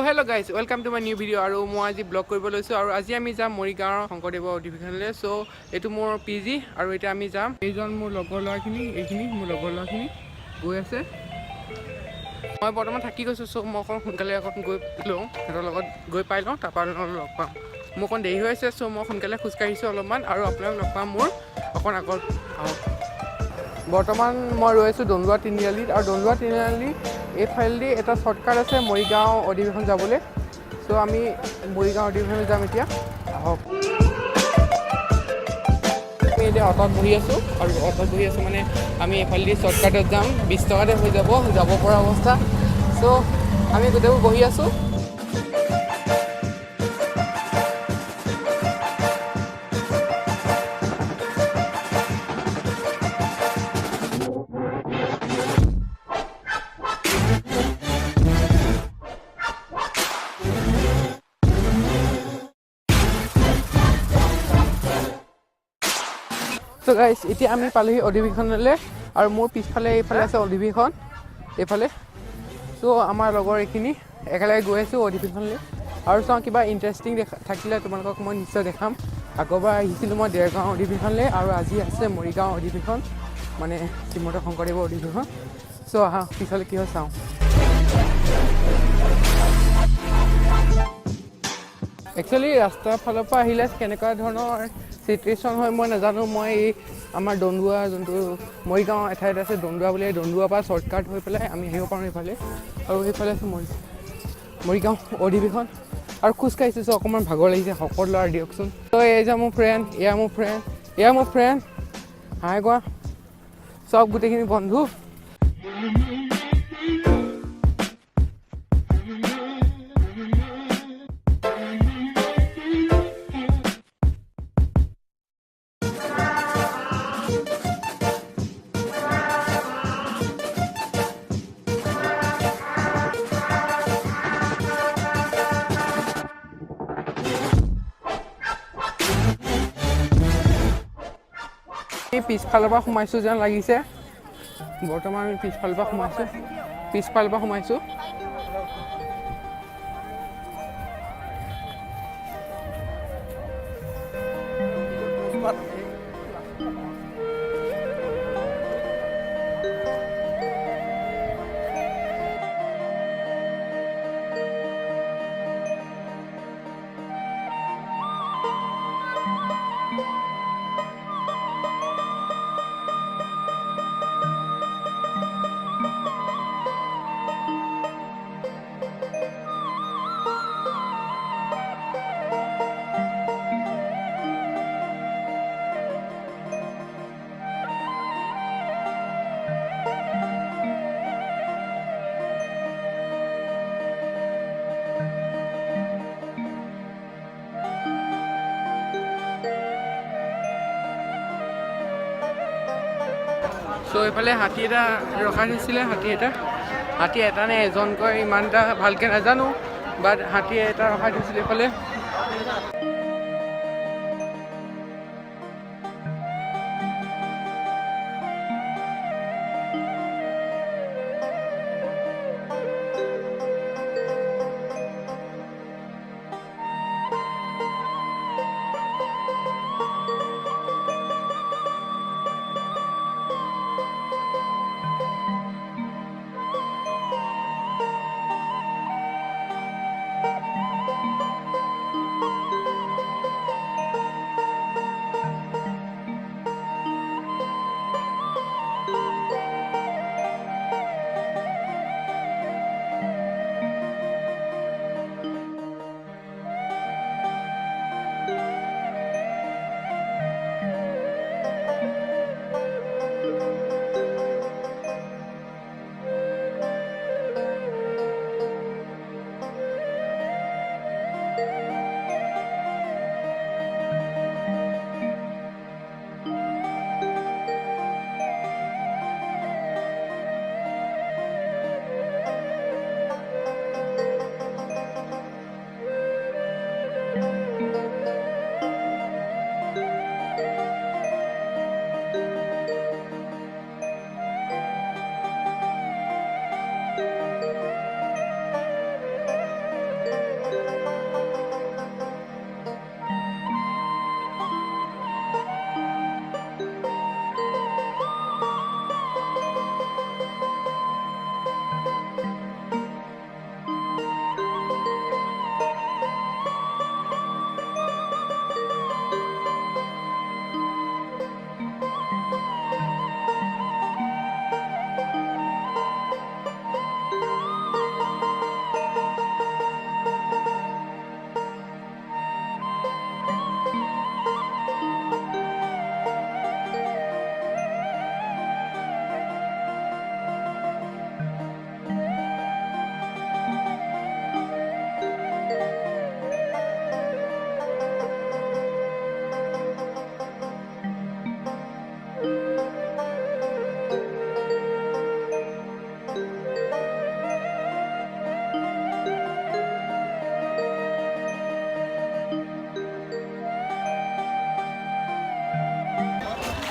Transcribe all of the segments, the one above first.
Hello' guys welcome to my new video' আৰু মই আজি ব্লগ কৰিব লৈছোঁ আৰু আজি আমি যাম মৰিগাঁৱৰ শংকৰদেৱৰ অধিৱেশনলৈ। চ' এইটো মোৰ PG আৰু এতিয়া আমি যাম। এইজন মোৰ লগৰ ল'ৰাখিনি, এইখিনি মোৰ লগৰ ল'ৰাখিনি গৈ আছে। মই বৰ্তমান থাকি গৈছোঁ, চ' মই অকণ সোনকালে গৈ লওঁ, সিহঁতৰ লগত গৈ পাই লওঁ, তাৰপৰা লগ পাম। মোৰ অকণ দেৰি হৈ আছে, চ' মই সোনকালে খোজকাঢ়িছোঁ অলপমান আৰু আপোনাক লগ পাম মোৰ অকণ আগত আহক। বৰ্তমান মই ৰৈ আছোঁ দন্দুৱা তিনিআলিত আৰু দন্দুৱা তিনিআলি এইফালেদি এটা শ্বৰ্টকাট আছে মৰিগাঁও অধিৱেশন যাবলৈ। চ' আমি মৰিগাঁও অধিৱেশনলৈ যাম এতিয়া, আহক। আমি এতিয়া অটত বহি আছোঁ আৰু অটত বহি আছোঁ মানে আমি এইফালেদি শ্বৰ্টকাটত যাম, 20 টকাতে হৈ যাব পৰা অৱস্থা। চ' আমি গোটেইবোৰ বহি আছোঁ। চ' গাইজ এতিয়া আমি পালোহি অধিৱেশনলৈ আৰু মোৰ পিছফালে এইফালে আছে অধিৱেশন এইফালে। চ' আমাৰ লগৰ এইখিনি একেলগে গৈ আছোঁ অধিৱেশনলৈ আৰু চাওঁ কিবা ইণ্টাৰেষ্টিং থাকিলে তোমালোকক মই নিশ্চয় দেখাম। আগৰবাৰ আহিছিলোঁ মই দেৰগাঁও অধিৱেশনলৈ আৰু আজি আছে মৰিগাঁও অধিৱেশন, মানে শ্ৰীমন্ত শংকৰদেৱৰ অধিৱেশন। চ' আহা পিছলৈ কি হয় চাওঁ। একচুৱেলি ৰাস্তাৰ ফালৰ পৰা আহিলে কেনেকুৱা ধৰণৰ চিটুৱেশ্যন হয় মই নাজানো। মই এই আমাৰ দন্দুৱা যোনটো মৰিগাঁও এঠাইত আছে দন্দুৱা বুলি, দন্দুৱাৰ পৰা শ্বৰ্টকাট হৈ পেলাই আমি আহিব পাৰোঁ এইফালে আৰু সেইফালে আছে মৰিগাঁও অধিৱেশন আৰু খোজকাঢ়িছোঁ। চ' অকণমান ভাগৰ লাগিছে, শকত ল'ৰা দিয়কচোন। ত' এই যে মোৰ ফ্ৰেণ্ড, এয়া মোৰ ফ্ৰেণ্ড হাই কোৱা, চব গোটেইখিনি বন্ধু। পিছফালৰ পৰা সোমাইছোঁ যেন লাগিছে, বৰ্তমান আমি পিছফালৰ পৰা সোমাইছোঁ। চ' এইফালে হাতী এটা ৰখাই থৈছিলে, হাতী এটা নে এজনকৈ ইমান এটা ভালকৈ নাজানো, বাট হাতী এটা ৰখাই থৈছিলে এইফালে।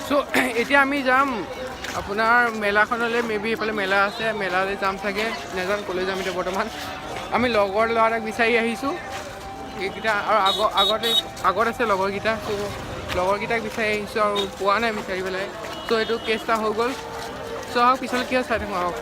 চ' এতিয়া আমি যাম আপোনাৰ মেলাখনলৈ, মেবি এইফালে মেলা আছে, মেলালৈ যাম চাগে, নাজানো ক'লৈ যাম এতিয়া বৰ্তমান। আমি লগৰ ল'ৰা এটাক বিচাৰি আহিছোঁ, এইকেইটা আৰু আগত আছে লগৰকেইটা। চ' লগৰকেইটাক বিচাৰি আহিছোঁ আৰু পোৱা নাই বিচাৰি পেলাই। চ' এইটো কেছ এটা হৈ গ'ল। চ' আহক পিছলৈ কি হয় চাই থাকোঁ আহক।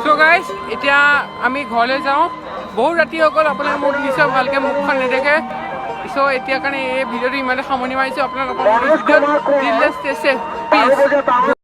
চ' গাইজ এতিয়া আমি ঘৰলৈ যাওঁ, বহুত ৰাতি হৈ গ'ল, আপোনালোকে মোক নিশ্চয় ভালকৈ মুখখন নেদেখে। চ' এতিয়া কাৰণে এই ভিডিঅ'টো ইমানে সামৰণি মাৰিছোঁ, আপোনালোকৰ ভিডিঅ'ত